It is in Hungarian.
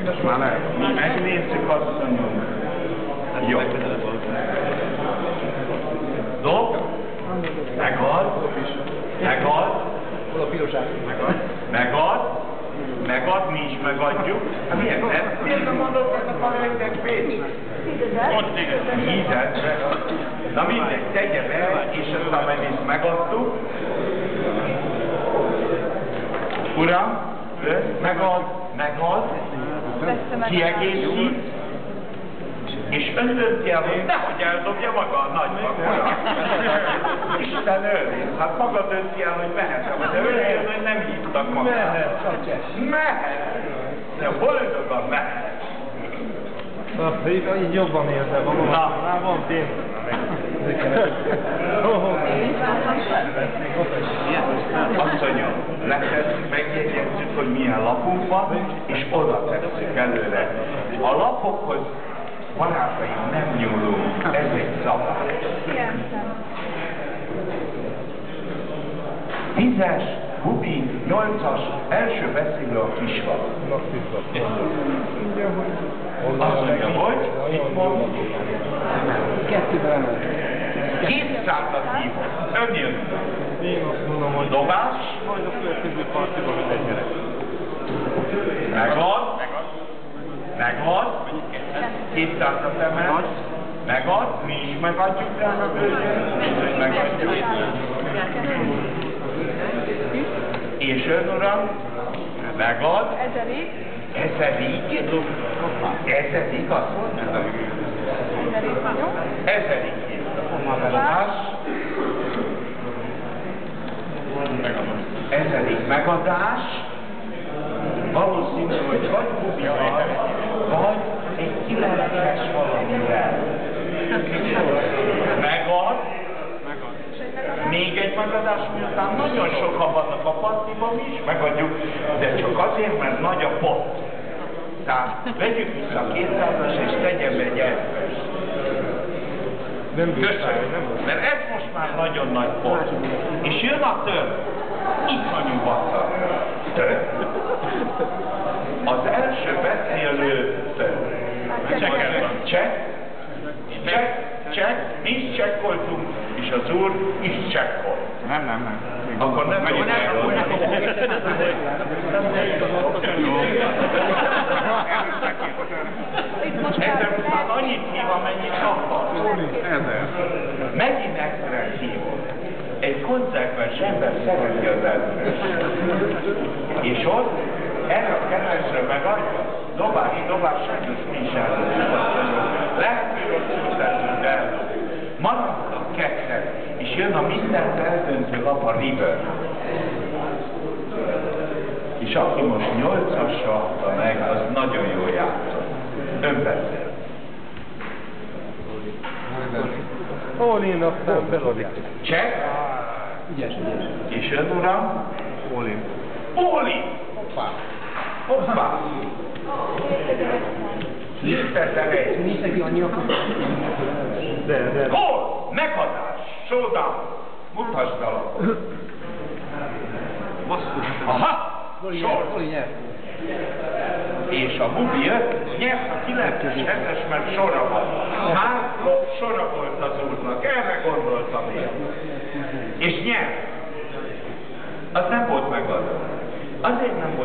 Most már lehet. Megnézzük azt a nyomot. Jó. Dob. Megad. Megad. Hol a piroság? Megad. Megad, mi is megadjuk. Hát miért nem? Miért nem mondod ennek a hölgynek pénzt? 10-et. Na mindegy, tegye be, és aztán meg is megadtuk. Uram, megad, kiegészít, és ön dönti el, hogy nehogy eldobja maga a nagymaga. Isten őriz, hát maga dönti el, hogy mehetem, de ő jön, hogy nem hívtak magára. Mehet! De boldogan mehet! Így jobban érzem magam. Már van pénz. Asszonyom, megjegyezzük, hogy milyen lapunk van, és oda tesszük előre. A lapokhoz, barátaim, nem nyúlunk, ez egy szabály. 10-es, Hubi, 8-as, első beszélő a kisval. Azt mondja, hogy mit mond? 200-at hívott. Ön jön. Én azt mondom, hogy dobás. majd a következő partiban mindegy gyerek. Megad. 200-at emel. Megad. Mi is megadjuk rá a bőzőt. Megadjuk. És ön, uram, megad. Ezerig, azt mondja? Ezerig. Ezerig megadás. Valószínű, hogy vagy Hubival, vagy egy 9-es valamivel. Megad. Még egy megadás, miután nagyon sokan vannak a partiban, mi is megadjuk, de csak azért, mert nagy a pont. Tehát vegyük vissza a 200-as és tegyen be egy elvest. Köszönöm, mert ez most már nagyon nagy pont. És jön a több. Itt van nyugodtan. Több. Az első beszélő több. Csekk, mi is csekkoltunk, és az úr is csekkol. Nem. Akkor nem jó. Ezzel után annyit hív, amennyit akar. Megint egyszerűen hívott. Egy konzekvens ember szereti az előtt. És ott erre a keresre megadja, dobás, sajnos mi is lehet, hogy rosszul tettünk, de maradtak ketten, és jön a mindent eldöntő lap a river. És aki most 8-asra adta meg, az nagyon jól játszott. Ön beszél. All-in, aztán feladjuk. Csekk. Ügyes. És ön, uram? All-in. Hoppá. Nincs neki annyi akkor. De. Gól! Megadás! Showdown! Mutasd a lapot! Aha! Sor! És a Hubi jött, nyert a 9-es, 7-es, mert sora van. Már sora volt az úrnak, erre gondoltam én. És nyert. Az nem volt megadva. Azért nem volt